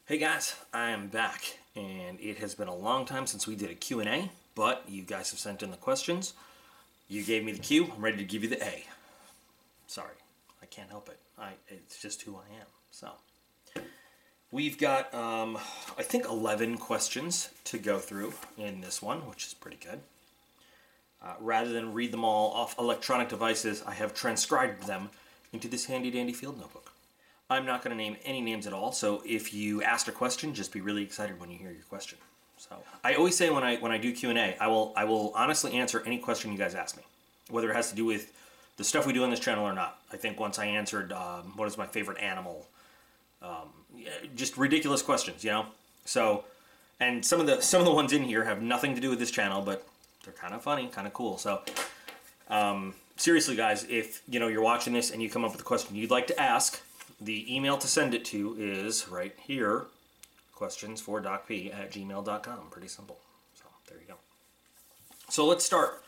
Hey guys, I am back, and it has been a long time since we did a Q&A, but you guys have sent in the questions. You gave me the Q, I'm ready to give you the A. Sorry, I can't help it. It's just who I am. So, we've got, I think 11 questions to go through in this one, which is pretty good. Rather than read them all off electronic devices, I have transcribed them into this handy-dandy field notebook. I'm not going to name any names at all, so if you asked a question, just be really excited when you hear your question. So I always say when I do Q&A, I will honestly answer any question you guys ask me, whether it has to do with the stuff we do on this channel or not. I think once I answered what is my favorite animal, just ridiculous questions, you know. So, and some of the ones in here have nothing to do with this channel, but they're kind of funny, kind of cool. So seriously, guys, if you're watching this and you come up with a question you'd like to ask, the email to send it to is right here, QuestionsForDocP@gmail.com. Pretty simple. So there you go. So let's start.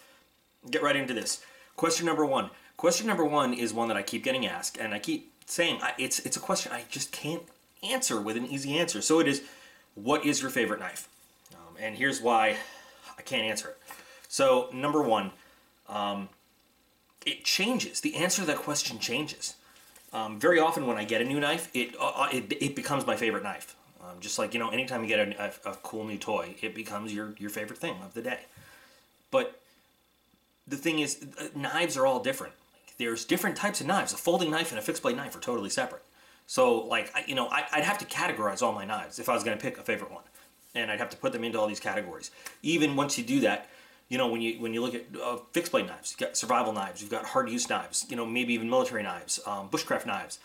Get right into this. Question number one. Question number one is one that I keep getting asked, and I keep saying it's a question I just can't answer with an easy answer. So it is, what is your favorite knife? And here's why I can't answer it. So number one, it changes. The answer to that question changes. Very often when I get a new knife, it becomes my favorite knife. Just like, anytime you get a cool new toy, it becomes your favorite thing of the day. But the thing is, knives are all different. There's different types of knives. A folding knife and a fixed blade knife are totally separate. So, like, I'd have to categorize all my knives if I was going to pick a favorite one. And I'd have to put them into all these categories. Even once you do that, when you look at fixed blade knives, you've got survival knives, you've got hard use knives, maybe even military knives, bushcraft knives,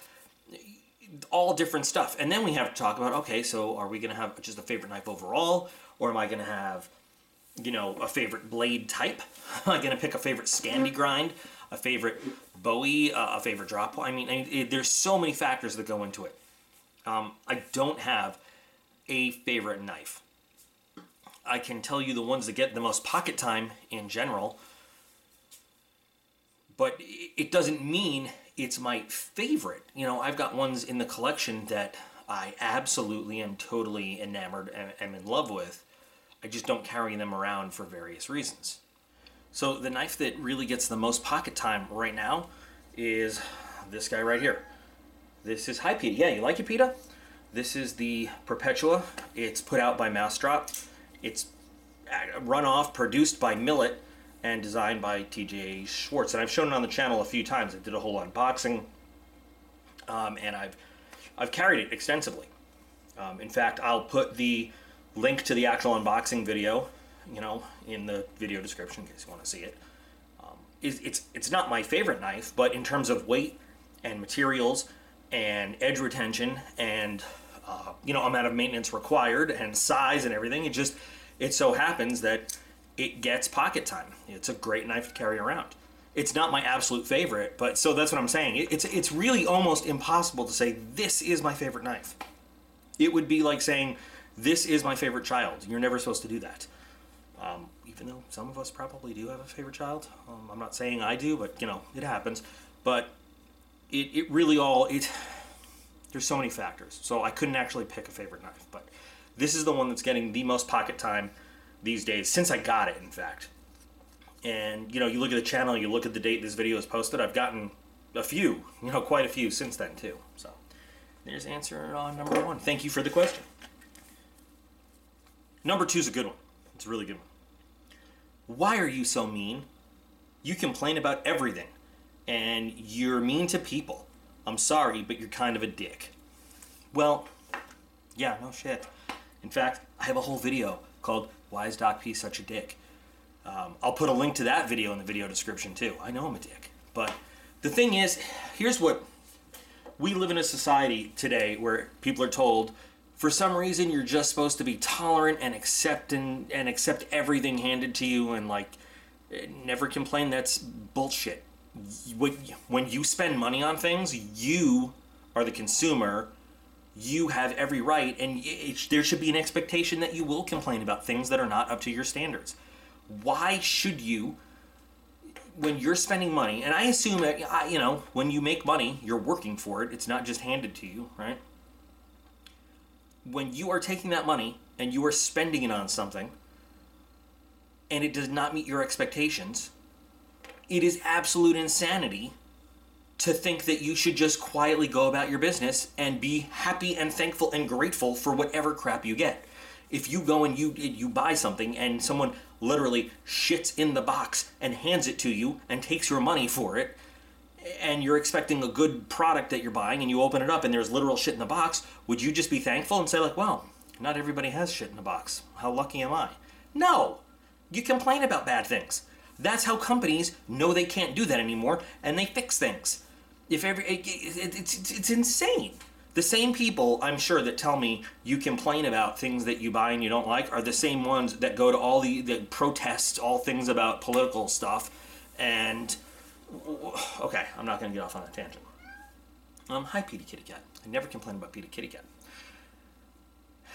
all different stuff. And then we have to talk about, okay, so are we going to have just a favorite knife overall, or am I going to have, a favorite blade type? Am I going to pick a favorite Scandi grind, a favorite Bowie, a favorite drop? I mean, there's so many factors that go into it. I don't have a favorite knife. I can tell you the ones that get the most pocket time in general, but it doesn't mean it's my favorite. I've got ones in the collection that I absolutely am totally enamored and am in love with. I just don't carry them around for various reasons. So the knife that really gets the most pocket time right now is this guy right here. This is, hi PETA. Yeah, you like it, PETA? This is the Perpetua. It's put out by Mousedrop. It's runoff, produced by Millet, and designed by TJ Schwartz. And I've shown it on the channel a few times. I did a whole unboxing, and I've carried it extensively. In fact, I'll put the link to the actual unboxing video, in the video description in case you want to see it. It's not my favorite knife, but in terms of weight and materials and edge retention and amount of maintenance required and size and everything, it so happens that it gets pocket time. It's a great knife to carry around. It's not my absolute favorite, but so that's what I'm saying. It's really almost impossible to say this is my favorite knife. It would be like saying this is my favorite child. You're never supposed to do that. Even though some of us probably do have a favorite child. I'm not saying I do, but it happens. But it really there's so many factors. So I couldn't actually pick a favorite knife, but this is the one that's getting the most pocket time these days, since I got it, in fact. And, you look at the channel, you look at the date this video is posted, I've gotten a few, quite a few since then, too. So there's answer on number one. Thank you for the question. Number two is a good one. It's a really good one. Why are you so mean? You complain about everything, and you're mean to people. I'm sorry, but you're kind of a dick. Well, yeah, no shit. In fact, I have a whole video called Why is DocP Such a Dick? I'll put a link to that video in the video description too. I know I'm a dick. But the thing is, here's what, we live in a society today where people are told, for some reason you're just supposed to be tolerant and accept everything handed to you and never complain. That's bullshit. When you spend money on things, you are the consumer. You have every right, and there should be an expectation that you will complain about things that are not up to your standards. Why should you, when you're spending money, and I assume that, when you make money, you're working for it, it's not just handed to you, right? when you are taking that money and you are spending it on something and it does not meet your expectations, it is absolute insanity to think that you should just quietly go about your business and be happy and thankful and grateful for whatever crap you get. If you go and you buy something and someone literally shits in the box and hands it to you and takes your money for it, and you're expecting a good product that you're buying and you open it up and there's literal shit in the box, would you just be thankful and say like, well, not everybody has shit in the box. How lucky am I? No. You complain about bad things. That's how companies know they can't do that anymore, and they fix things. It's insane. The same people, I'm sure, that tell me you complain about things that you buy and you don't like are the same ones that go to all the protests, all things about political stuff. And, okay, I'm not going to get off on that tangent. Hi, Petey Kitty Cat. I never complain about Petey Kitty Cat.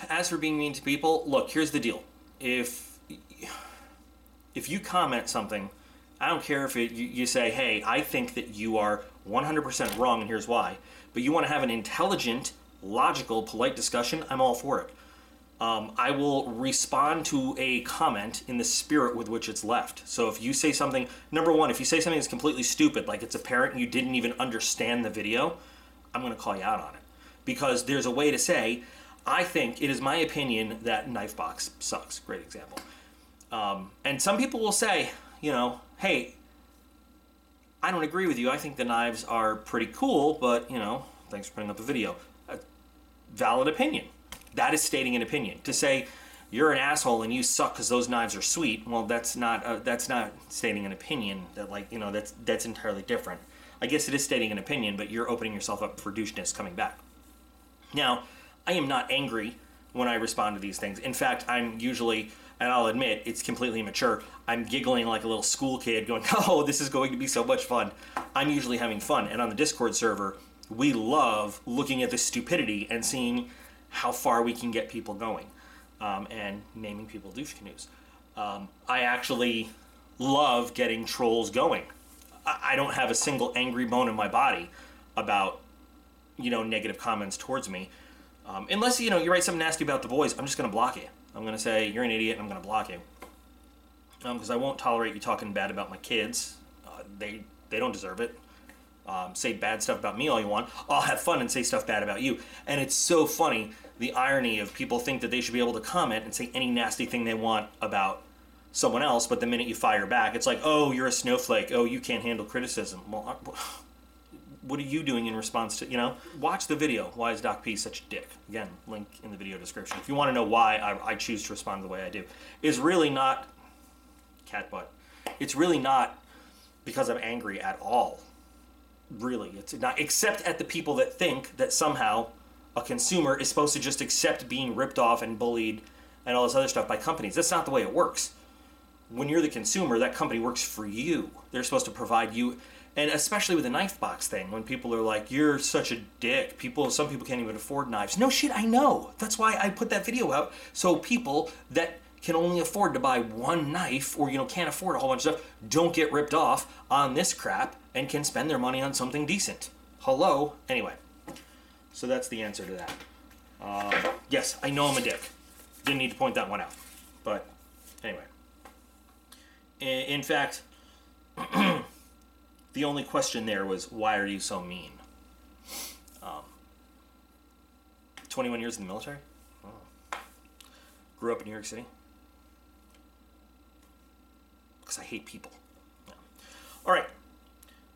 As for being mean to people, look, here's the deal. If you comment something, I don't care if you say, hey, I think that you are 100% wrong and here's why, but you want to have an intelligent, logical, polite discussion, I'm all for it. I will respond to a comment in the spirit with which it's left. So if you say something, number one, if you say something that's completely stupid, like it's apparent you didn't even understand the video, I'm going to call you out on it. Because there's a way to say, I think it is my opinion that knife box sucks. Great example. And some people will say, you know, hey, I don't agree with you. I think the knives are pretty cool, but, you know, thanks for putting up a video. A valid opinion. That is stating an opinion. To say you're an asshole and you suck because those knives are sweet, well, that's not stating an opinion. That, like, you know, that's entirely different. I guess it is stating an opinion, but you're opening yourself up for doucheness coming back. Now, I am not angry when I respond to these things. In fact, I'm usually, and I'll admit, it's completely immature, I'm giggling like a little school kid going, oh, this is going to be so much fun. I'm usually having fun. And on the Discord server, we love looking at the stupidity and seeing how far we can get people going, and naming people douche canoes. I actually love getting trolls going. I don't have a single angry bone in my body about, you know, negative comments towards me. Unless, you know, you write something nasty about the boys, I'm just going to block you. I'm going to say, you're an idiot, and I'm going to block you. Because I won't tolerate you talking bad about my kids. They don't deserve it. Say bad stuff about me all you want. I'll have fun and say stuff bad about you. And it's so funny, the irony of people think that they should be able to comment and say any nasty thing they want about someone else, but the minute you fire back, it's like, oh, you're a snowflake. Oh, you can't handle criticism. Well, what are you doing in response to, you know? Watch the video, Why is DocP Such a Dick? Again, link in the video description. If you want to know why I choose to respond the way I do. It's really not, cat butt, it's really not because I'm angry at all. Really, it's not, except at the people that think that somehow a consumer is supposed to just accept being ripped off and bullied and all this other stuff by companies. That's not the way it works. When you're the consumer, that company works for you. They're supposed to provide you, and especially with the knife box thing, when people are like, you're such a dick. Some people can't even afford knives. No shit, I know. That's why I put that video out, so people that can only afford to buy one knife, or, you know, can't afford a whole bunch of stuff, don't get ripped off on this crap and can spend their money on something decent. Hello? Anyway, so that's the answer to that. Yes, I know I'm a dick. Didn't need to point that one out. But anyway. In fact, the only question there was, why are you so mean? 21 years in the military? Oh. Grew up in New York City? Because I hate people. Yeah. All right.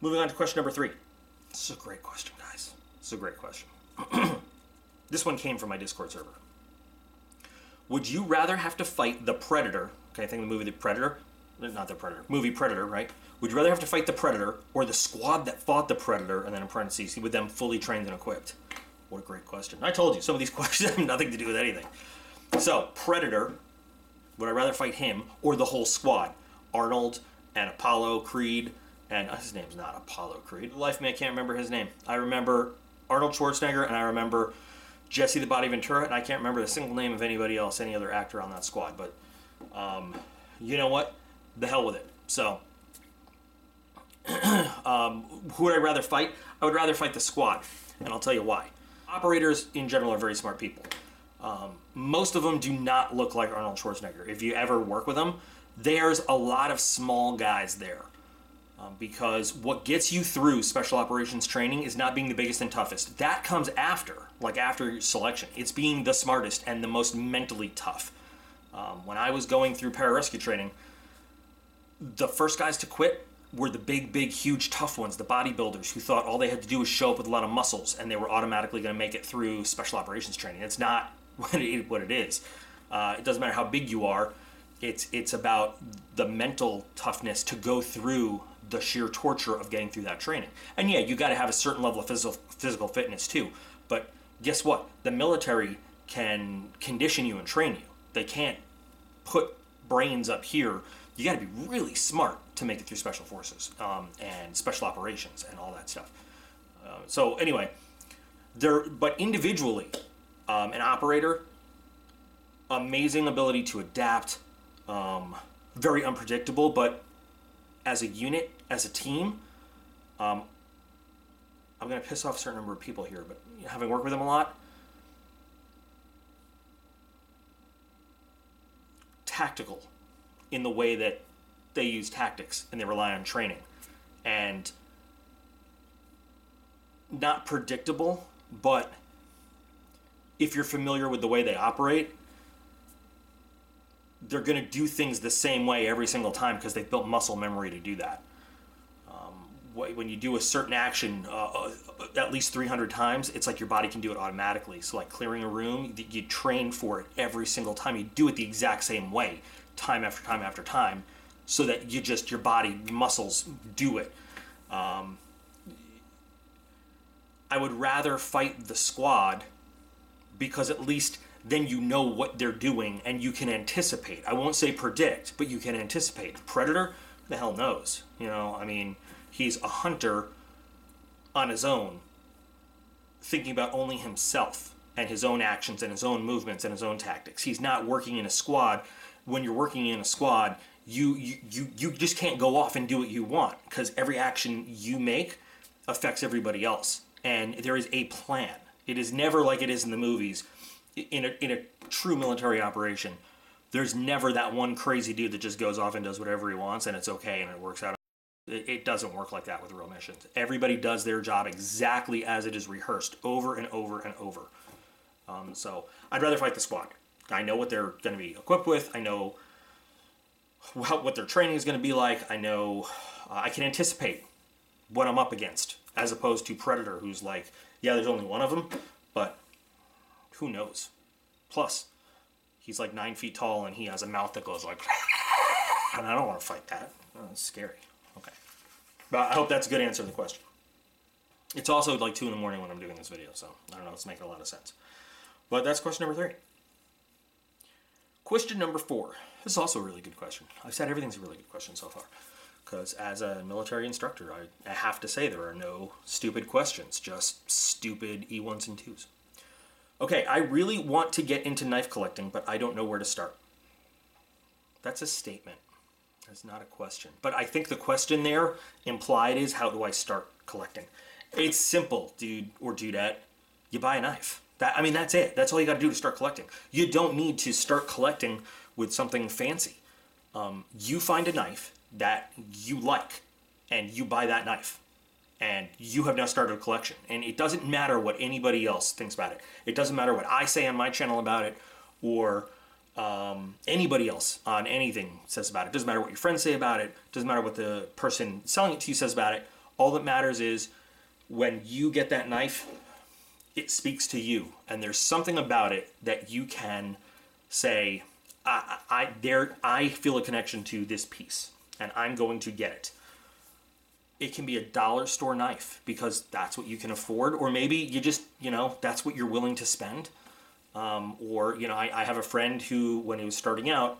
Moving on to question number 3. This is a great question, guys. This is a great question. This one came from my Discord server. Would you rather have to fight the Predator? Okay, I think the movie The Predator. Not The Predator. Movie Predator, right? Would you rather have to fight the Predator or the squad that fought the Predator, and then in parentheses, with them fully trained and equipped? What a great question. I told you, some of these questions have nothing to do with anything. So, Predator, would I rather fight him or the whole squad? Arnold and Apollo Creed, and his name's not Apollo Creed. Life of me, I can't remember his name. I remember Arnold Schwarzenegger, and I remember Jesse the Body Ventura, and I can't remember the single name of anybody else, any other actor on that squad. But, you know what? The hell with it. So, who would I rather fight? I would rather fight the squad, and I'll tell you why. Operators, in general, are very smart people. Most of them do not look like Arnold Schwarzenegger. If you ever work with them, there's a lot of small guys there. Because what gets you through special operations training is not being the biggest and toughest. That comes after, like after your selection. It's being the smartest and the most mentally tough. When I was going through pararescue training, the first guys to quit were the big, huge, tough ones, the bodybuilders who thought all they had to do was show up with a lot of muscles and they were automatically going to make it through special operations training. It's not what it is. It doesn't matter how big you are. It's about the mental toughness to go through the sheer torture of getting through that training. And yeah, you got to have a certain level of physical fitness too. But guess what? The military can condition you and train you. They can't put brains up here. You got to be really smart to make it through special forces and special operations and all that stuff. So anyway, but individually, an operator, amazing ability to adapt, very unpredictable, but as a unit, as a team, I'm going to piss off a certain number of people here, but having worked with them a lot, tactical in the way that they use tactics and they rely on training, and not predictable, but if you're familiar with the way they operate, they're going to do things the same way every single time because they've built muscle memory to do that. When you do a certain action at least 300 times, it's like your body can do it automatically. So like clearing a room, you train for it every single time. You do it the exact same way, time after time after time, so that your body muscles do it. I would rather fight the squad because at least then you know what they're doing and you can anticipate. I won't say predict, but you can anticipate. Predator, who the hell knows? He's a hunter on his own, thinking about only himself and his own actions and his own movements and his own tactics. He's not working in a squad. When you're working in a squad, you just can't go off and do what you want because every action you make affects everybody else. And there is a plan. It is never like it is in the movies. In a true military operation, there's never that one crazy dude that just goes off and does whatever he wants and it's okay and it works out. It doesn't work like that with real missions. Everybody does their job exactly as it is rehearsed over and over and over. So I'd rather fight the squad. I know what they're going to be equipped with. I know what their training is going to be like. I know I can anticipate what I'm up against, as opposed to Predator, who's like, yeah, there's only one of them, but who knows? Plus, he's like 9 feet tall and he has a mouth that goes like, and I don't want to fight that. Oh, it's scary. Okay. But I hope that's a good answer to the question. It's also like 2 in the morning when I'm doing this video, so I don't know, it's making a lot of sense. But that's question number 3. Question number 4. This is also a really good question. I've said everything's a really good question so far. Because as a military instructor, I have to say there are no stupid questions, just stupid E1s and 2s. Okay, I really want to get into knife collecting, but I don't know where to start. That's a statement. That's not a question. But I think the question there implied is, how do I start collecting? It's simple, dude or dudette. You buy a knife. That's it. That's all you got to do to start collecting. You don't need to start collecting with something fancy. You find a knife that you like, and you buy that knife. And you have now started a collection. And it doesn't matter what anybody else thinks about it. It doesn't matter what I say on my channel about it, or anybody else on anything says about it. It doesn't matter what your friends say about it. It doesn't matter what the person selling it to you says about it. All that matters is when you get that knife, it speaks to you. And there's something about it that you can say, I feel a connection to this piece, and I'm going to get it. It can be a dollar store knife because that's what you can afford, or maybe you just, that's what you're willing to spend. I have a friend who, when he was starting out,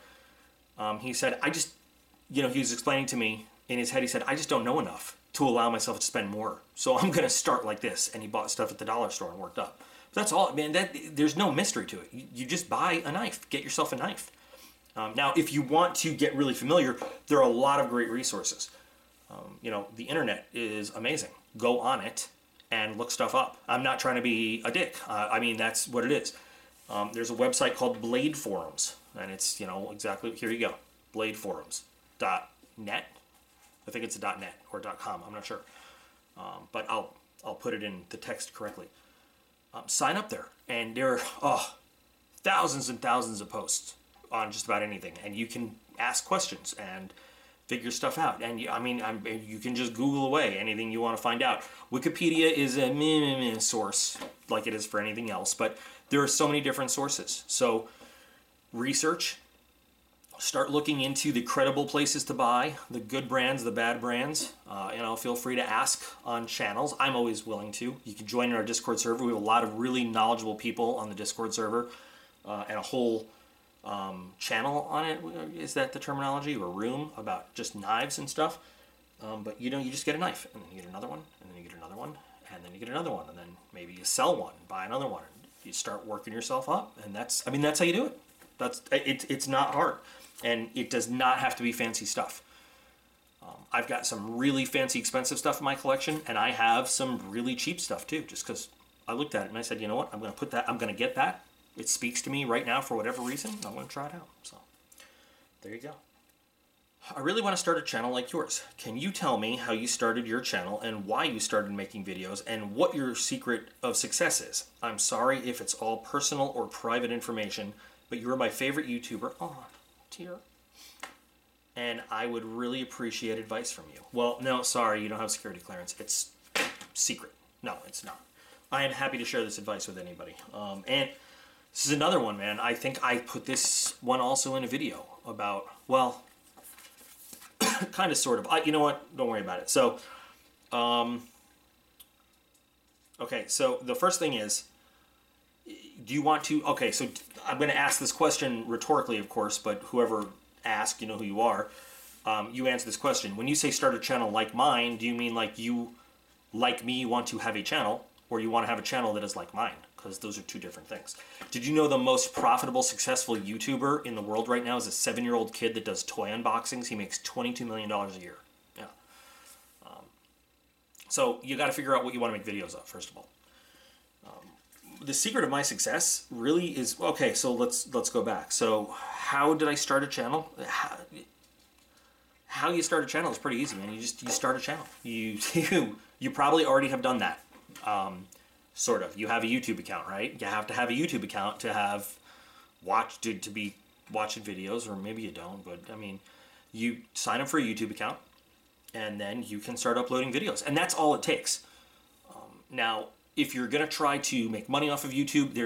he said, he was explaining to me in his head, he said, I just don't know enough to allow myself to spend more. So I'm going to start like this. And he bought stuff at the dollar store and worked up. But that's all, man. There's no mystery to it. You just buy a knife. Get yourself a knife. Now, if you want to get really familiar, there are a lot of great resources. The internet is amazing. Go on it and look stuff up. I'm not trying to be a dick. That's what it is. There's a website called Blade Forums, and it's, exactly, here you go, bladeforums.net. I think it's a .net or .com, I'm not sure. But I'll put it in the text correctly. Sign up there, and there are thousands and thousands of posts on just about anything, and you can ask questions and figure stuff out. And you can just Google away anything you want to find out. Wikipedia is a source, like it is for anything else, but there are so many different sources. So research, start looking into the credible places to buy, the good brands, the bad brands. Feel free to ask on channels. I'm always willing to. You can join in our Discord server. We have a lot of really knowledgeable people on the Discord server, and a whole channel on it. Is that the terminology? Or room about just knives and stuff. But you just get a knife, and then you get another one, and then you get another one, and then you get another one, and then maybe you sell one, buy another one, and you start working yourself up, and that's how you do it. It's not hard. And it does not have to be fancy stuff. I've got some really fancy, expensive stuff in my collection, and I have some really cheap stuff too, just because I looked at it and I said, you know what, I'm going to get that. It speaks to me right now for whatever reason. I'm going to try it out. So, there you go. I really want to start a channel like yours. Can you tell me how you started your channel and why you started making videos and what your secret of success is? I'm sorry if it's all personal or private information, but you're my favorite YouTuber. Oh, dear. And I would really appreciate advice from you. Well, no, sorry, you don't have security clearance. It's secret. No, it's not. I am happy to share this advice with anybody. And this is another one, man. I think I put this one also in a video about, well, kind of, sort of. You know what? Don't worry about it. So, okay, so the first thing is, do you want to, okay, so I'm going to ask this question rhetorically, of course, but whoever asked, you know who you are. You answer this question. When you say start a channel like mine, do you mean like you, like me, want to have a channel, or you want to have a channel that is like mine? Because those are two different things. Did you know the most profitable, successful YouTuber in the world right now is a 7-year-old kid that does toy unboxings? He makes $22 million a year. Yeah. So you got to figure out what you want to make videos of, first of all. The secret of my success really is, okay, so let's go back. So how did I start a channel? How you start a channel is pretty easy, man. You start a channel. You probably already have done that. Sort of. You have a YouTube account, right? You have to have a YouTube account to be watching videos, or maybe you don't, but I mean, you sign up for a YouTube account, and then you can start uploading videos, and that's all it takes. Now, if you're going to try to make money off of YouTube,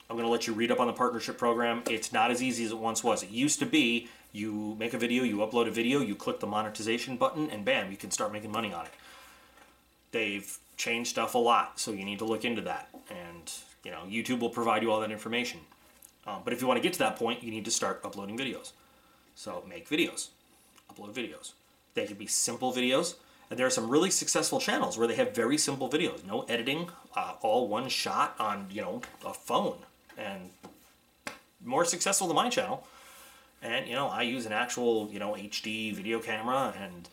I'm going to let you read up on the partnership program. It's not as easy as it once was. It used to be you make a video, you upload a video, you click the monetization button, and bam, you can start making money on it. They've changed stuff a lot, so you need to look into that. And, YouTube will provide you all that information. But if you want to get to that point, you need to start uploading videos. So make videos, upload videos. They can be simple videos. And there are some really successful channels where they have very simple videos, no editing, all one shot on, a phone, and more successful than my channel. And, I use an actual, HD video camera, and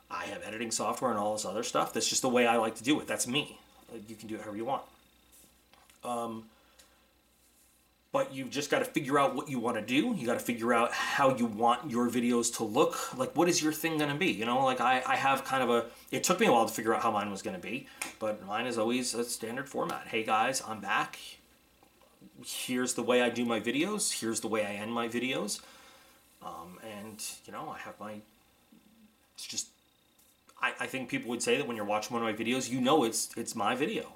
I have editing software and all this other stuff. That's just the way I like to do it. That's me. You can do it however you want. But you've just got to figure out what you want to do. You got to figure out how you want your videos to look. Like, what is your thing going to be? I have kind of it took me a while to figure out how mine was going to be, but mine is always a standard format. Hey guys, I'm back. Here's the way I do my videos. Here's the way I end my videos. I have it's just, I think people would say that when you're watching one of my videos, it's my video.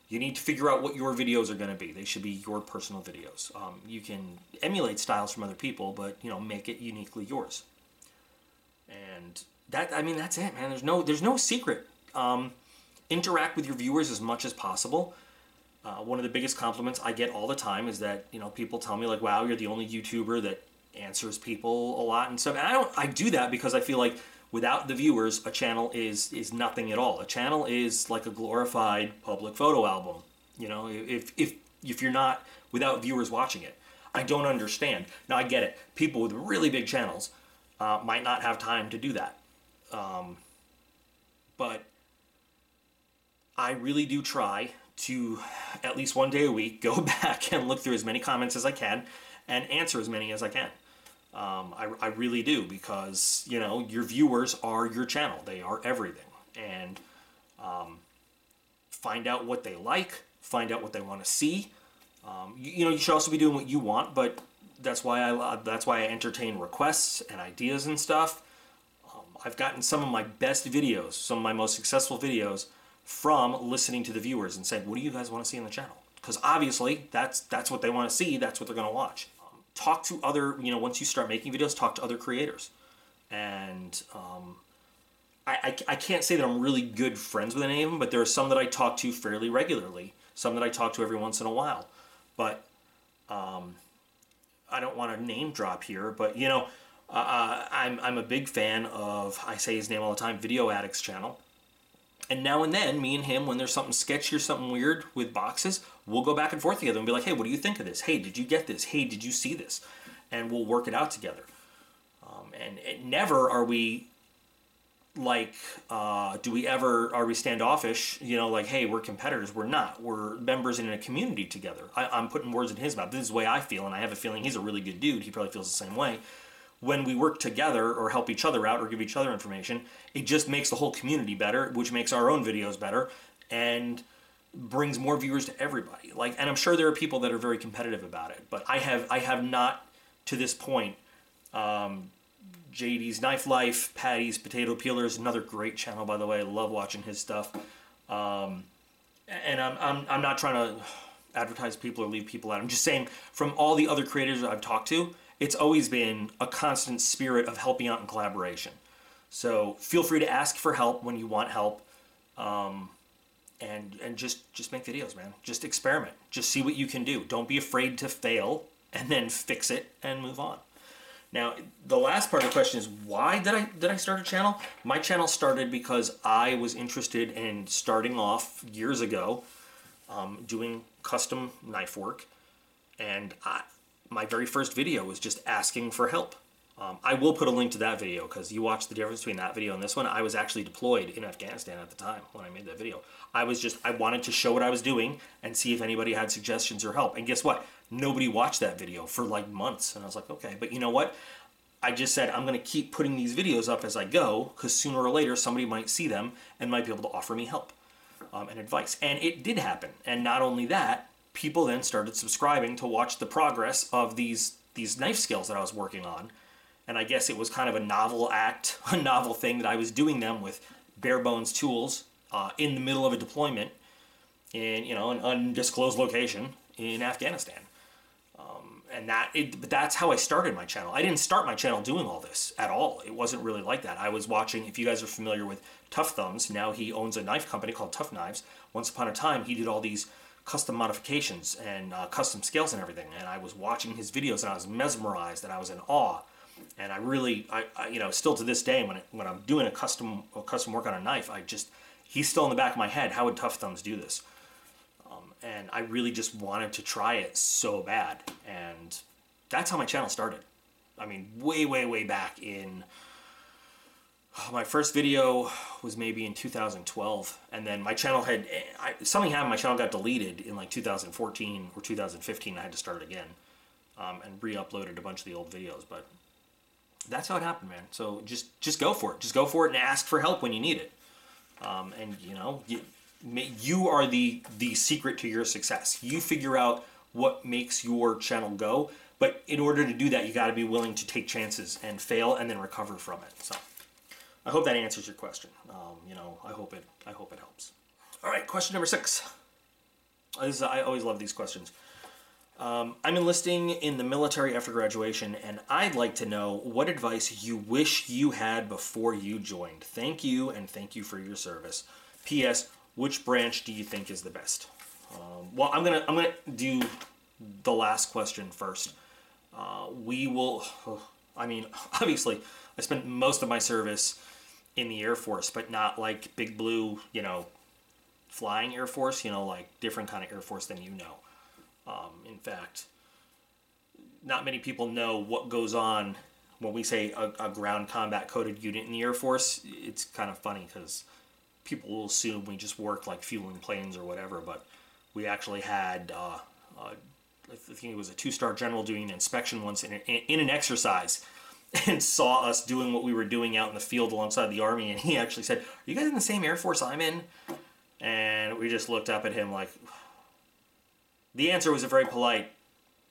You need to figure out what your videos are going to be. They should be your personal videos. You can emulate styles from other people, but make it uniquely yours. And that's it, man. There's no secret. Interact with your viewers as much as possible. One of the biggest compliments I get all the time is that people tell me, like, wow, you're the only YouTuber that answers people a lot and stuff. And I do that because I feel like without the viewers, a channel is nothing at all. A channel is like a glorified public photo album. If you're not, without viewers watching it. I don't understand. Now, I get it. People with really big channels might not have time to do that. But I really do try to at least one day a week go back and look through as many comments as I can and answer as many as I can. I really do, because, you know, your viewers are your channel. They are everything. And find out what they like, find out what they want to see. You know, you should also be doing what you want, but that's why I entertain requests and ideas and stuff. I've gotten some of my best videos, some of my most successful videos, from listening to the viewers and saying, what do you guys want to see on the channel? Because obviously that's what they want to see, that's what they're going to watch. Talk to other, you know, once you start making videos, talk to other creators. And I can't say that I'm really good friends with any of them, but there are some that I talk to fairly regularly, some that I talk to every once in a while. But I don't want to name drop here, but, you know, I'm a big fan of, I say his name all the time, Video Addict's channel. And now and then, me and him, when there's something sketchy or something weird with boxes, we'll go back and forth together and be like, hey, what do you think of this? Hey, did you get this? Hey, did you see this? And we'll work it out together. And never are we like, are we standoffish? You know, like, hey, we're competitors. We're not. We're members in a community together. I'm putting words in his mouth. This is the way I feel, and I have a feeling he's a really good dude. He probably feels the same way. When we work together or help each other out or give each other information, it just makes the whole community better, which makes our own videos better and brings more viewers to everybody. Like, and I'm sure there are people that are very competitive about it, but I have not to this point. JD's Knife Life, Patty's Potato Peelers, another great channel, by the way. I love watching his stuff. And I'm not trying to advertise people or leave people out. I'm just saying, from all the other creators I've talked to, it's always been a constant spirit of helping out and collaboration. So feel free to ask for help when you want help, and just make videos, man. Just experiment. Just see what you can do. Don't be afraid to fail, and then fix it and move on. Now, the last part of the question is, why did I start a channel? My channel started because I was interested in starting off years ago, doing custom knife work, and my very first video was just asking for help. I will put a link to that video, because you watch the difference between that video and this one. I was actually deployed in Afghanistan at the time when I made that video. I wanted to show what I was doing and see if anybody had suggestions or help. And guess what? Nobody watched that video for like months. And I was like, okay, but you know what? I just said, I'm going to keep putting these videos up as I go, because sooner or later somebody might see them and might be able to offer me help and advice. And it did happen. And not only that, people then started subscribing to watch the progress of these knife skills that I was working on. And I guess it was kind of a novel act, a novel thing that I was doing them with bare bones tools in the middle of a deployment in, you know, an undisclosed location in Afghanistan. But that's how I started my channel. I didn't start my channel doing all this at all. It wasn't really like that. I was watching, if you guys are familiar with Tough Thumbs, now he owns a knife company called Tough Knives. Once upon a time, he did all these custom modifications and custom scales and everything. And I was watching his videos and I was mesmerized and I was in awe. And I really, you know, still to this day, when I'm doing a custom work on a knife, he's still in the back of my head. How would Tough Thumbs do this? And I really just wanted to try it so bad. And that's how my channel started. I mean, way, way, way back in... my first video was maybe in 2012. And then my channel had... something happened, my channel got deleted in like 2014 or 2015. I had to start it again. And re-uploaded a bunch of the old videos. But that's how it happened, man. So just go for it. Just go for it and ask for help when you need it. And, you know... You are the secret to your success. You figure out what makes your channel go, but in order to do that, you got to be willing to take chances and fail and then recover from it. So, I hope that answers your question. You know, I hope it helps. All right, question number 6. I always love these questions. I'm enlisting in the military after graduation, and I'd like to know what advice you wish you had before you joined. Thank you, and thank you for your service. P.S. Which branch do you think is the best? Well, I'm gonna do the last question first. We will. I mean, obviously, I spent most of my service in the Air Force, but not like Big Blue, you know, flying Air Force. You know, like different kind of Air Force than you know. In fact, not many people know what goes on when we say a ground combat coded unit in the Air Force. It's kind of funny because people will assume we just work like fueling planes or whatever, but We actually had, I think it was a 2-star general doing an inspection once in an exercise and saw us doing what we were doing out in the field alongside the Army. And he actually said, "Are you guys in the same Air Force I'm in?" And we just looked up at him like, the answer was a very polite,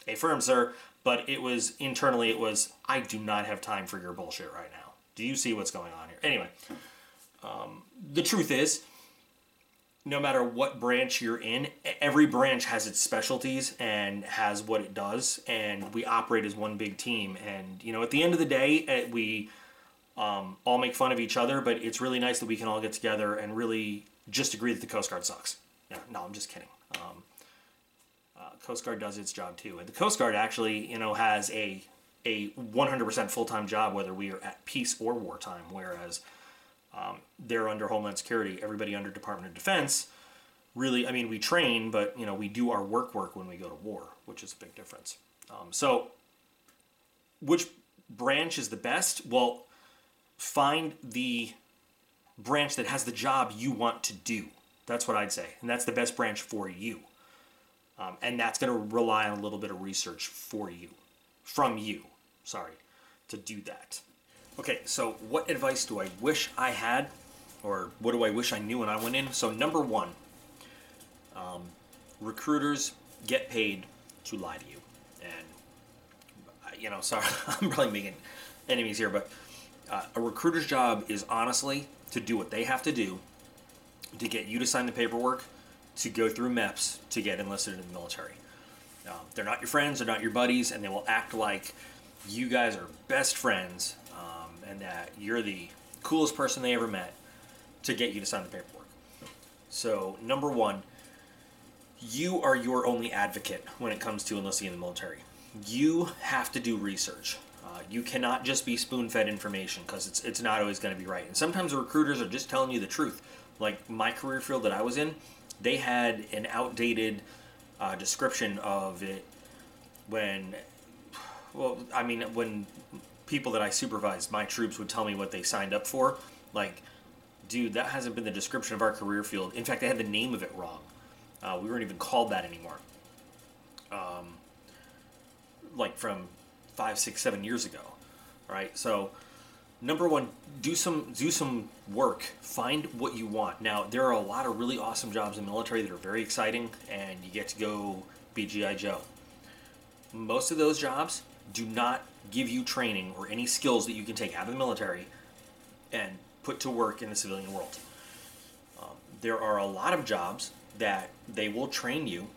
"Affirm, sir." But it was, internally, it was, "I do not have time for your bullshit right now. Do you see what's going on here?" Anyway, the truth is, no matter what branch you're in, every branch has its specialties and has what it does, and we operate as one big team. And, at the end of the day, we all make fun of each other, but it's really nice that we can all get together and really just agree that the Coast Guard sucks. No, I'm just kidding. Coast Guard does its job too. And the Coast Guard actually, has a 100% full-time job, whether we are at peace or wartime, whereas they're under Homeland Security, everybody under Department of Defense. Really, we train, but, we do our work when we go to war, which is a big difference. So which branch is the best? Well, find the branch that has the job you want to do. That's what I'd say. And that's the best branch for you. And that's going to rely on a little bit of research from you, to do that. Okay, so what advice do I wish I had, or what do I wish I knew when I went in? So number one, recruiters get paid to lie to you. And, sorry, I'm probably making enemies here, but a recruiter's job is honestly to do what they have to do to get you to sign the paperwork, to go through MEPS, to get enlisted in the military. They're not your friends, they're not your buddies, and they will act like you guys are best friends, and that you're the coolest person they ever met to get you to sign the paperwork. So, number one, you are your only advocate when it comes to enlisting in the military. You have to do research. You cannot just be spoon-fed information, because it's not always going to be right. And sometimes the recruiters are just telling you the truth. Like my career field that I was in, they had an outdated description of it when people that I supervised, my troops, would tell me what they signed up for. Like, dude, that hasn't been the description of our career field. In fact, they had the name of it wrong. We weren't even called that anymore. Like from 5, 6, 7 years ago. All right, so number one, do some work. Find what you want. Now, there are a lot of really awesome jobs in the military that are very exciting, and you get to go be G.I. Joe. Most of those jobs do not give you training or any skills that you can take out of the military and put to work in the civilian world. There are a lot of jobs that they will train you,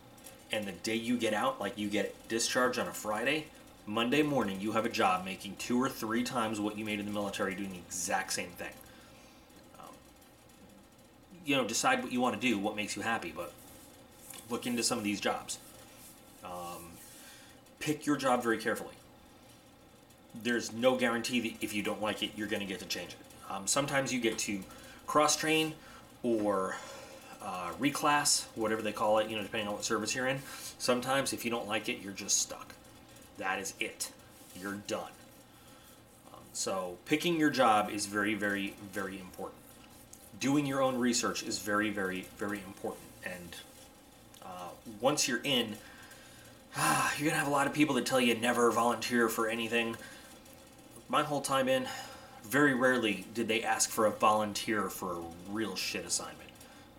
and the day you get out, like you get discharged on a Friday, Monday morning you have a job making 2 or 3 times what you made in the military doing the exact same thing. Decide what you want to do, what makes you happy, but look into some of these jobs. Pick your job very carefully. There's no guarantee that if you don't like it, you're going to get to change it. Sometimes you get to cross-train or reclass, whatever they call it, depending on what service you're in. Sometimes if you don't like it, you're just stuck. That is it. You're done. So picking your job is very, very, very important. Doing your own research is very, very, very important. And once you're in, you're going to have a lot of people that tell you never volunteer for anything. My whole time in, very rarely did they ask for a volunteer for a real shit assignment.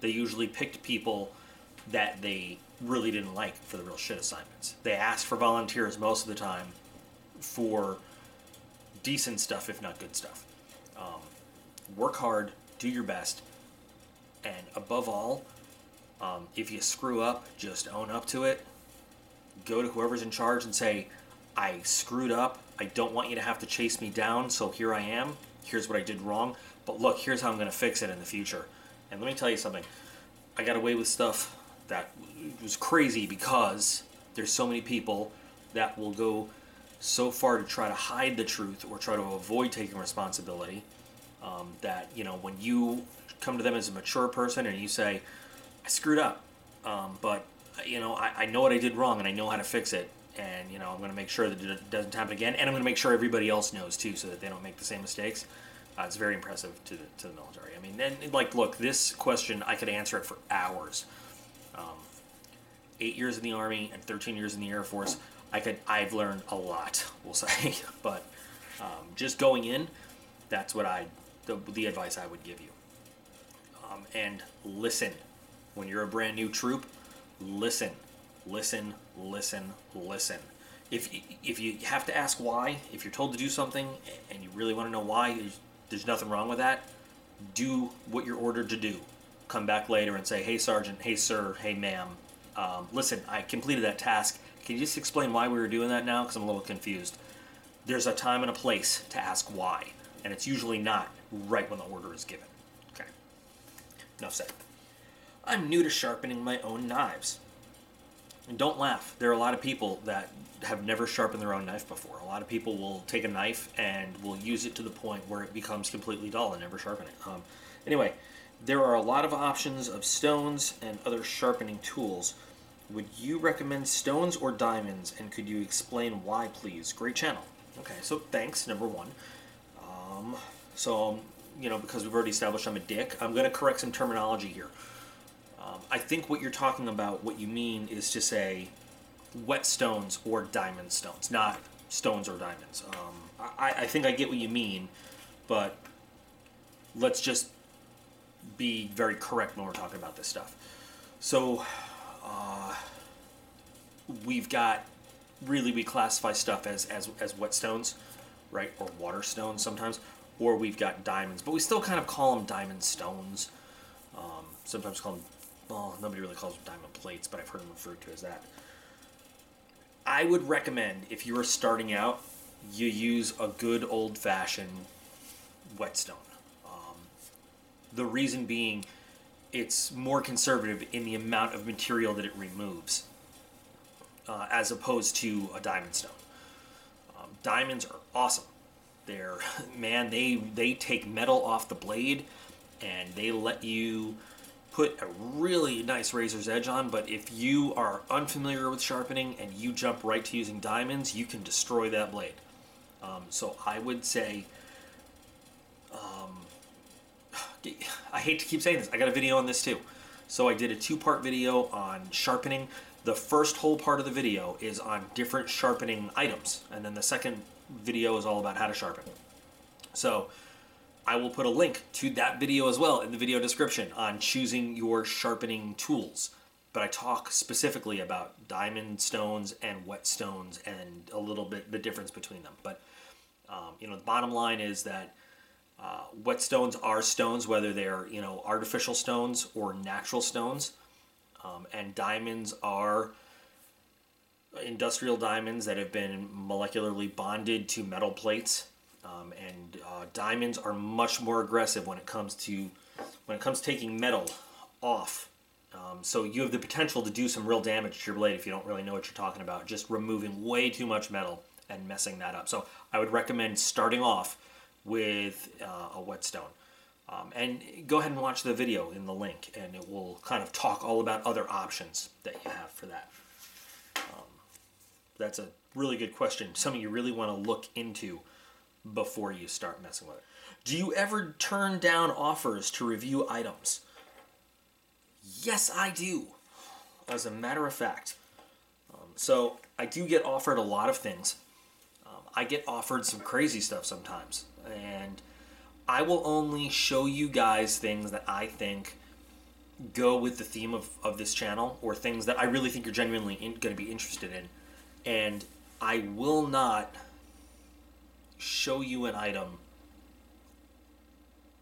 They usually picked people that they really didn't like for the real shit assignments. They asked for volunteers most of the time for decent stuff, if not good stuff. Work hard, do your best, and above all, if you screw up, just own up to it. Go to whoever's in charge and say, "I screwed up. I don't want you to have to chase me down, so here I am. Here's what I did wrong. But look, here's how I'm going to fix it in the future." And let me tell you something. I got away with stuff that was crazy because there's so many people that will go so far to try to hide the truth or try to avoid taking responsibility that, when you come to them as a mature person and you say, "I screwed up, but I know what I did wrong and I know how to fix it, and I'm going to make sure that it doesn't happen again, and I'm going to make sure everybody else knows too, so that they don't make the same mistakes." It's very impressive to the military. And look, this question, I could answer it for hours. 8 years in the Army and 13 years in the Air Force, I've learned a lot, we'll say. But just going in, that's what the advice I would give you. And listen. When you're a brand new troop, listen. If you have to ask why, if you're told to do something and you really want to know why, there's nothing wrong with that. Do what you're ordered to do. Come back later and say, hey Sergeant, hey sir, hey ma'am, listen, I completed that task. Can you just explain why we were doing that now? Because I'm a little confused. There's a time and a place to ask why, and it's usually not right when the order is given. Okay, enough said. I'm new to sharpening my own knives. And don't laugh. There are a lot of people that have never sharpened their own knife before. A lot of people will take a knife and will use it to the point where it becomes completely dull and never sharpen it. Anyway, there are a lot of options of stones and other sharpening tools. Would you recommend stones or diamonds? And could you explain why, please? Great channel. Okay, so thanks, number one. Because we've already established I'm a dick, I'm going to correct some terminology here. I think what you're talking about, what you mean is to say whetstones or diamond stones, not stones or diamonds. I think I get what you mean, but let's just be very correct when we're talking about this stuff. So we've got, really we classify stuff as whetstones, right, or water stones sometimes, or we've got diamonds, but we still kind of call them diamond stones. Sometimes call them, well, nobody really calls them diamond plates, but I've heard them referred to as that. I would recommend, if you are starting out, you use a good old-fashioned whetstone. The reason being, it's more conservative in the amount of material that it removes, as opposed to a diamond stone. Diamonds are awesome. They take metal off the blade, and they let you put a really nice razor's edge on, but if you are unfamiliar with sharpening and you jump right to using diamonds, you can destroy that blade. So I would say, I hate to keep saying this, I got a video on this too. So I did a 2-part video on sharpening. The first whole part of the video is on different sharpening items, and then the second video is all about how to sharpen. So I will put a link to that video as well in the video description on choosing your sharpening tools. But I talk specifically about diamond stones and whetstones and a little bit the difference between them. But the bottom line is that whetstones are stones, whether they're artificial stones or natural stones, and diamonds are industrial diamonds that have been molecularly bonded to metal plates. Diamonds are much more aggressive when it comes to taking metal off. So you have the potential to do some real damage to your blade if you don't really know what you're talking about, just removing way too much metal and messing that up. So I would recommend starting off with a whetstone. And go ahead and watch the video in the link, and it will kind of talk all about other options that you have for that. That's a really good question, something you really want to look into before you start messing with it. Do you ever turn down offers to review items? Yes, I do, as a matter of fact. So I do get offered a lot of things. I get offered some crazy stuff sometimes, and I will only show you guys things that I think go with the theme of this channel, or things that I really think you're genuinely going to be interested in. And I will not show you an item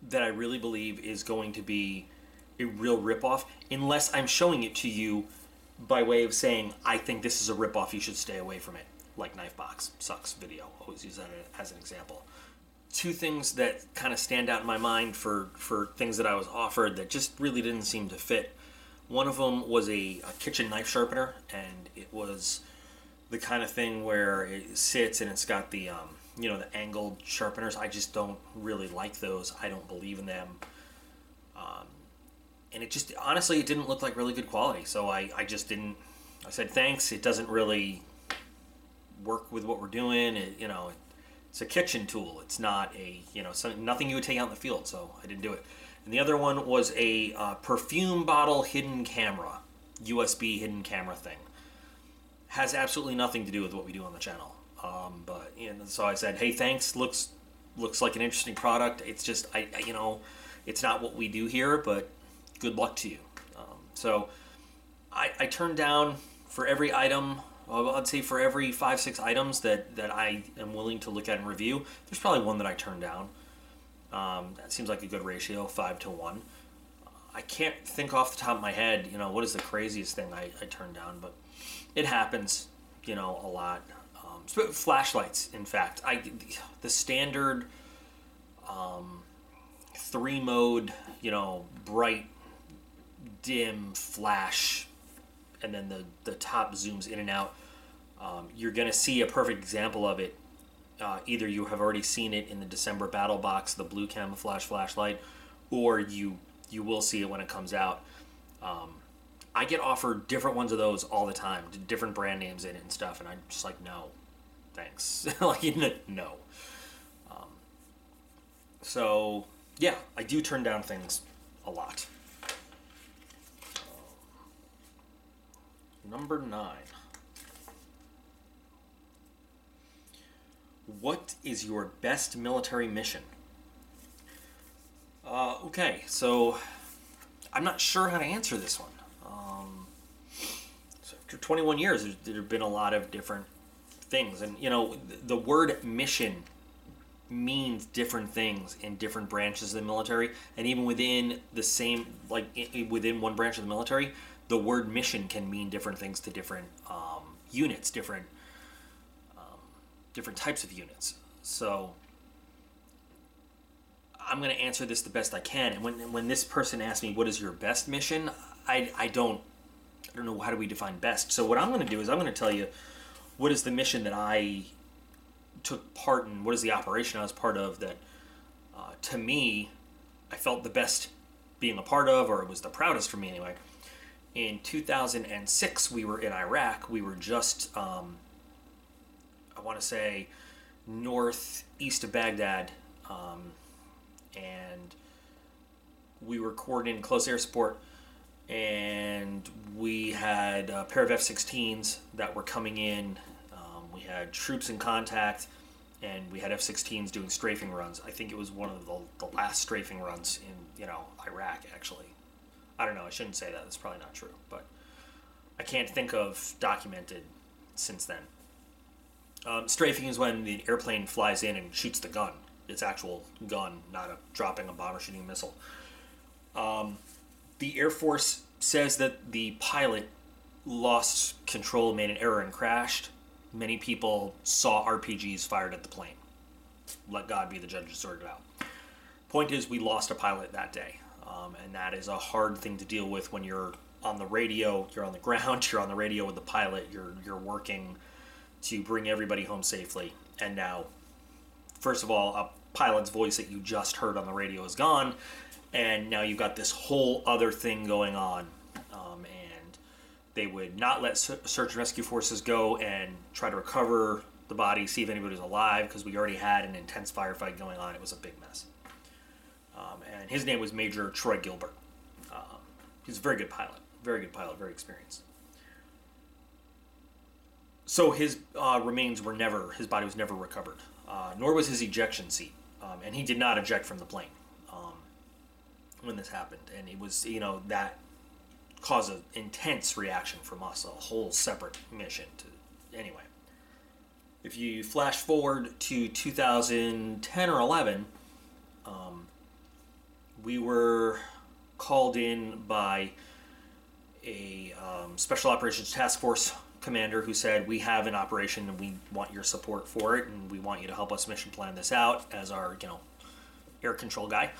that I really believe is going to be a real ripoff unless I'm showing it to you by way of saying, I think this is a ripoff, you should stay away from it. Like Knife Box Sucks video. Always use that as an example. 2 things that kind of stand out in my mind for things that I was offered that just really didn't seem to fit. One of them was a kitchen knife sharpener, and it was the kind of thing where it sits and it's got the the angled sharpeners. I just don't really like those. I don't believe in them. And it just, honestly, it didn't look like really good quality. So I just didn't, I said, thanks. It doesn't really work with what we're doing. It's a kitchen tool. It's not nothing you would take out in the field. So I didn't do it. And the other one was a perfume bottle hidden camera. USB hidden camera thing. Has absolutely nothing to do with what we do on the channel. But so I said, hey, thanks. Looks like an interesting product. It's just it's not what we do here, but good luck to you. So I turned down for every item. I'd say for every 5-6 items that I am willing to look at and review, there's probably one that I turned down. That seems like a good ratio, 5-to-1. I can't think off the top of my head, what is the craziest thing I turned down, but it happens, a lot. Flashlights, in fact. The standard 3-mode, bright, dim, flash, and then the top zooms in and out. You're going to see a perfect example of it. Either you have already seen it in the December Battle Box, the blue camouflage flashlight, or you will see it when it comes out. I get offered different ones of those all the time, different brand names in it and stuff, and I'm just like, no, thanks. No. So, yeah, I do turn down things a lot. Number 9. What is your best military mission? Okay, so I'm not sure how to answer this one. So after 21 years, there have been a lot of different things. And, the word mission means different things in different branches of the military. And even within the same, within one branch of the military, the word mission can mean different things to different units, different types of units. So I'm going to answer this the best I can. And when this person asks me, what is your best mission? I don't know, how do we define best? So what I'm going to do is I'm going to tell you what is the mission that I took part in, what is the operation I was part of that, to me, I felt the best being a part of, or it was the proudest for me anyway. In 2006, we were in Iraq. We were just, I want to say, northeast of Baghdad, and we were coordinating close air support, and we had a pair of F-16s that were coming in. We had troops in contact, and we had F-16s doing strafing runs. I think it was one of the last strafing runs in Iraq, actually. I don't know, I shouldn't say that, that's probably not true, but I can't think of documented since then. Strafing is when the airplane flies in and shoots the gun. It's actual gun, not dropping a bomb or shooting a missile. The Air Force says that the pilot lost control, made an error, and crashed. Many people saw RPGs fired at the plane. Let God be the judge to sort it out. Point is, we lost a pilot that day. And that is a hard thing to deal with when you're on the radio, you're on the ground, you're on the radio with the pilot, you're working to bring everybody home safely. And now, first of all, a pilot's voice that you just heard on the radio is gone, and now you've got this whole other thing going on. And they would not let search and rescue forces go and try to recover the body, see if anybody's alive, because we already had an intense firefight going on. It was a big mess. And his name was Major Troy Gilbert. He's a very good pilot, very experienced. So his remains were his body was never recovered, nor was his ejection seat. And he did not eject from the plane when this happened. And it was, that caused an intense reaction from us, a whole separate mission. Anyway, if you flash forward to 2010 or 11, we were called in by a Special Operations Task Force commander who said, we have an operation and we want your support for it, and we want you to help us mission plan this out as our, air control guy.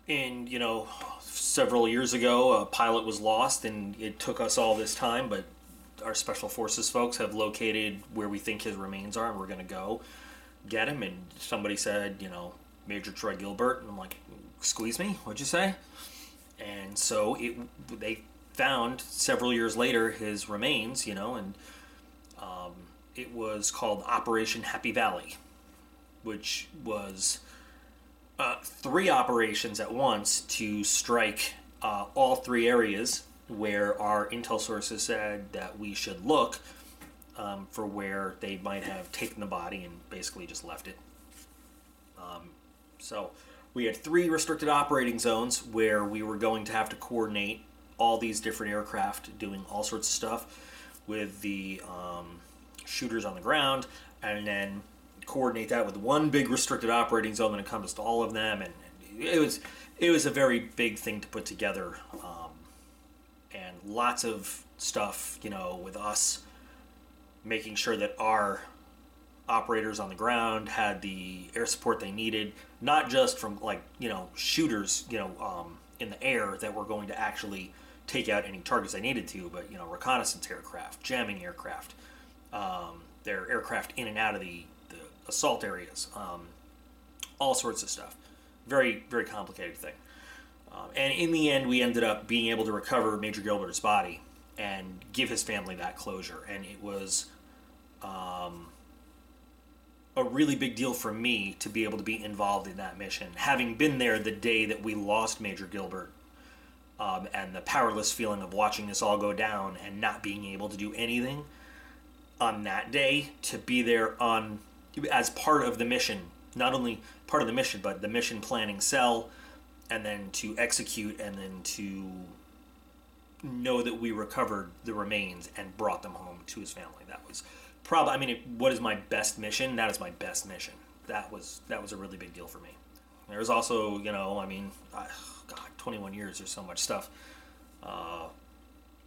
And, several years ago, a pilot was lost, and it took us all this time, but our Special Forces folks have located where we think his remains are, and we're going to go get him. And somebody said, Major Troy Gilbert, and I'm like, excuse me, what'd you say? And so they found several years later his remains, and it was called Operation Happy Valley, which was 3 operations at once to strike all three areas where our intel sources said that we should look for where they might have taken the body and basically just left it. So we had 3 restricted operating zones where we were going to have to coordinate all these different aircraft doing all sorts of stuff with the shooters on the ground, and then coordinate that with one big restricted operating zone that encompassed all of them. And it was a very big thing to put together, and lots of stuff, with us making sure that our operators on the ground had the air support they needed, not just from shooters in the air that were going to actually take out any targets they needed to, but reconnaissance aircraft, jamming aircraft, their aircraft in and out of the assault areas, all sorts of stuff. Very, very complicated thing. And in the end, we ended up being able to recover Major Gilbert's body and give his family that closure. And it was a really big deal for me to be able to be involved in that mission, having been there the day that we lost Major Gilbert, and the powerless feeling of watching this all go down and not being able to do anything on that day. To be there as part of the mission, not only part of the mission, but the mission planning cell, and then to execute, and then to know that we recovered the remains and brought them home to his family. That was probably, what is my best mission? That is my best mission. That was a really big deal for me. There's also, 21 years, there's so much stuff.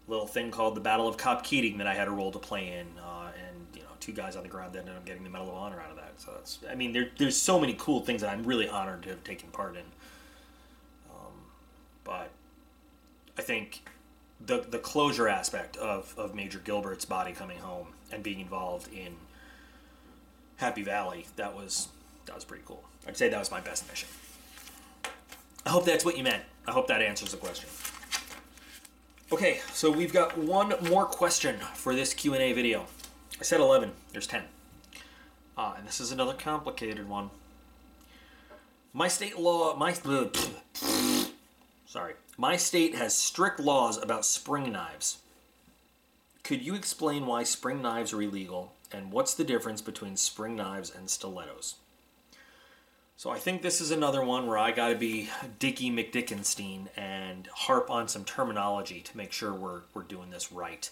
Little thing called the Battle of Cop Keating that I had a role to play in, and 2 guys on the ground that ended up getting the Medal of Honor out of that. So there's so many cool things that I'm really honored to have taken part in. But I think the closure aspect of Major Gilbert's body coming home and being involved in Happy Valley, that was pretty cool. I'd say that was my best mission. I hope that's what you meant. I hope that answers the question. Okay, so we've got one more question for this Q&A video. I said 11. There's 10. And this is another complicated one. My state has strict laws about spring knives. Could you explain why spring knives are illegal, and what's the difference between spring knives and stilettos? So I think this is another one where I gotta be Dickie McDickenstein and harp on some terminology to make sure we're doing this right.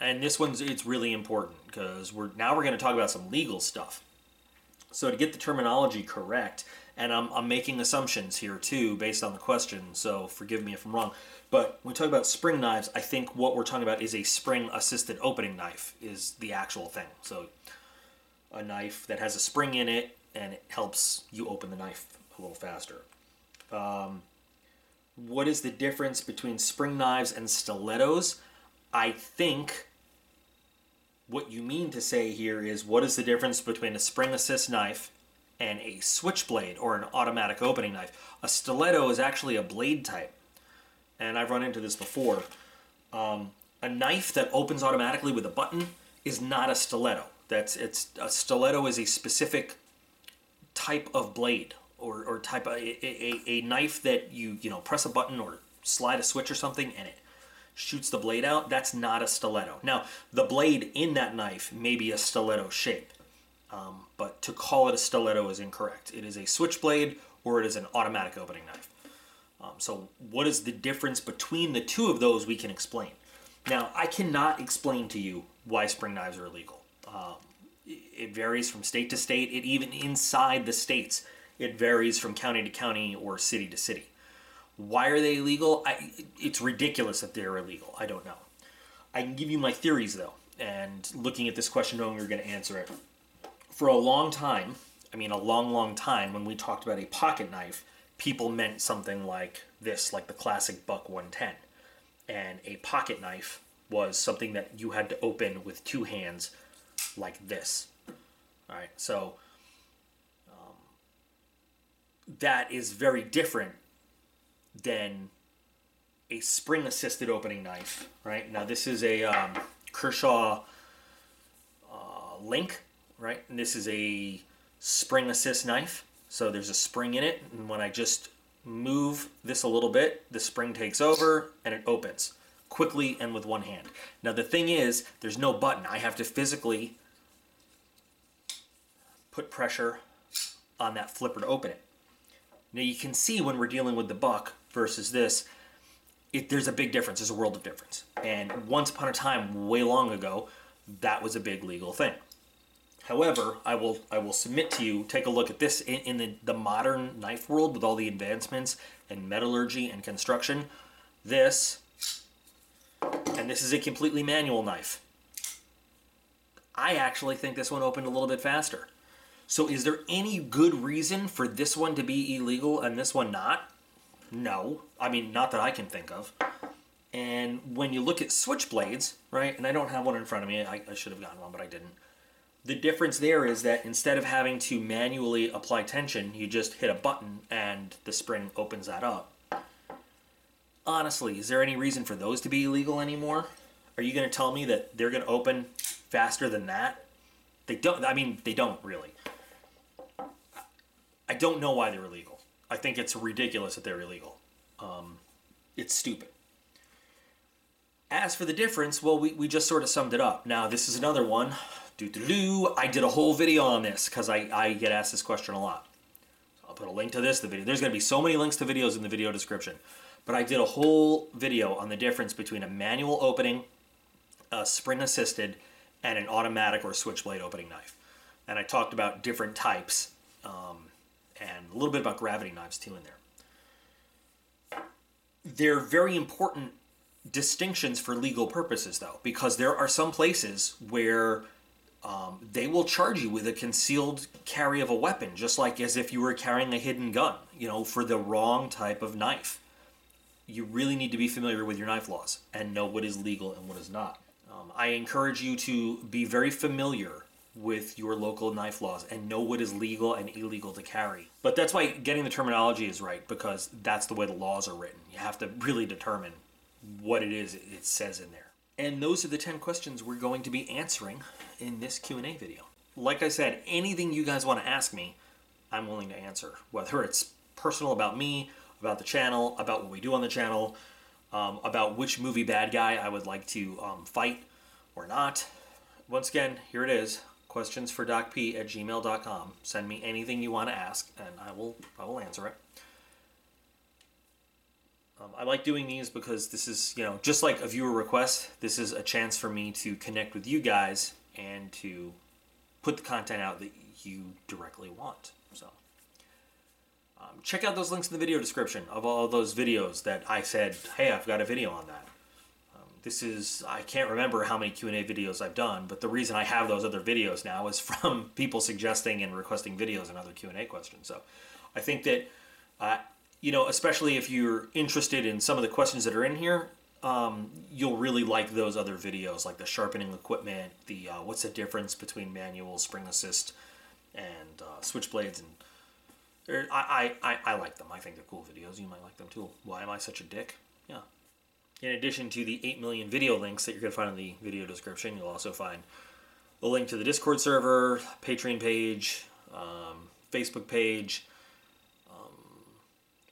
And this it's really important because we're going to talk about some legal stuff. So to get the terminology correct, and I'm making assumptions here too based on the question, so forgive me if I'm wrong. But when we talk about spring knives, I think what we're talking about is a spring-assisted opening knife is the actual thing. So a knife that has a spring in it, and it helps you open the knife a little faster. What is the difference between spring knives and stilettos? I think what you mean to say here is, what is the difference between a spring assist knife and a switchblade or an automatic opening knife? A stiletto is actually a blade type, and I've run into this before. A knife that opens automatically with a button is not a stiletto. A stiletto is a specific type of blade, or type of a knife that you press a button or slide a switch or something and it shoots the blade out. That's not a stiletto. Now, the blade in that knife may be a stiletto shape, but to call it a stiletto is incorrect. It is a switchblade or it is an automatic opening knife. So what is the difference between the two of those we can explain. Now, I cannot explain to you why spring knives are illegal. It varies from state to state. It even inside the states, it varies from county to county or city to city. Why are they illegal? It's ridiculous that they're illegal. I don't know. I can give you my theories, though. And looking at this question, knowing you're going to answer it. For a long time, a long time, when we talked about a pocket knife, people meant something like this, like the classic Buck 110. And a pocket knife was something that you had to open with 2 hands like this. All right, so that is very different than a spring-assisted opening knife, right? Now, this is a Kershaw Link, right? And this is a spring-assist knife. So there's a spring in it, and when I just move this a little bit, the spring takes over and it opens quickly and with one hand. Now the thing is, there's no button. I have to physically put pressure on that flipper to open it. Now you can see when we're dealing with the buck versus this, there's a big difference. There's a world of difference. And once upon a time, way long ago, that was a big legal thing. However, I will submit to you, take a look at this in the modern knife world with all the advancements in metallurgy and construction. This, and this is a completely manual knife. I actually think this one opened a little bit faster. So is there any good reason for this one to be illegal and this one not? No. I mean, not that I can think of. And when you look at switchblades, right, and I don't have one in front of me, I should have gotten one, but I didn't. The difference there is that instead of having to manually apply tension, you just hit a button and the spring opens that up. Honestly, is there any reason for those to be illegal anymore? Are you going to tell me that they're going to open faster than that? They don't. I mean, they don't really. I don't know why they're illegal. I think it's ridiculous that they're illegal. It's stupid. As for the difference, well, we just sort of summed it up. Now, this is another one. I did a whole video on this because I get asked this question a lot. So I'll put a link to this. There's going to be so many links to videos in the video description. But I did a whole video on the difference between a manual opening, a spring-assisted, and an automatic or switchblade opening knife. And I talked about different types and a little bit about gravity knives too in there. They're very important distinctions for legal purposes though, because there are some places where they will charge you with a concealed carry of a weapon, just like as if you were carrying a hidden gun, for the wrong type of knife. You really need to be familiar with your knife laws and know what is legal and what is not. I encourage you to be very familiar with your local knife laws and know what is legal and illegal to carry. But that's why getting the terminology is right, because that's the way the laws are written. You have to really determine what it is it says in there. And those are the 10 questions we're going to be answering in this Q&A video. Like I said, anything you guys want to ask me, I'm willing to answer. Whether it's personal about me, about the channel, about what we do on the channel, about which movie bad guy I would like to fight or not. Once again, here it is, QuestionsForDocP@gmail.com. Send me anything you want to ask, and I will answer it. I like doing these because this is, just like a viewer request, this is a chance for me to connect with you guys and to put the content out that you directly want. So check out those links in the video description of all those videos that I said, hey, I've got a video on that. I can't remember how many Q&A videos I've done, but the reason I have those other videos now is from people suggesting and requesting videos and other Q&A questions. So I think that, especially if you're interested in some of the questions that are in here, you'll really like those other videos, like the sharpening equipment, the what's the difference between manual, spring assist, and switchblades. And I like them. I think they're cool videos. You might like them too. Why am I such a dick? Yeah. In addition to the 8 million video links that you're going to find in the video description, you'll also find a link to the Discord server, Patreon page, Facebook page.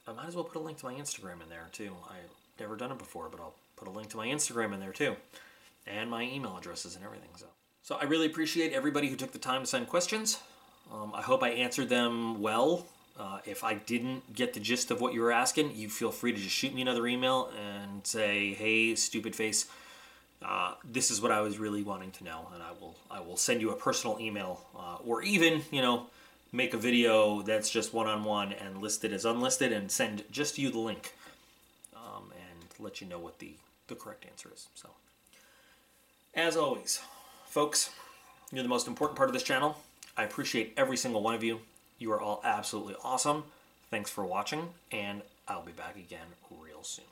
I might as well put a link to my Instagram in there too. I've never done it before, but I'll put a link to my Instagram in there too. And my email addresses and everything. So I really appreciate everybody who took the time to send questions. I hope I answered them well. If I didn't get the gist of what you were asking, you feel free to just shoot me another email and say, hey, stupid face, this is what I was really wanting to know, and I will send you a personal email, or even, make a video that's just one-on-one and list it as unlisted and send just you the link, and let you know what the correct answer is. So, as always, folks, you're the most important part of this channel. I appreciate every single one of you. You are all absolutely awesome. Thanks for watching, and I'll be back again real soon.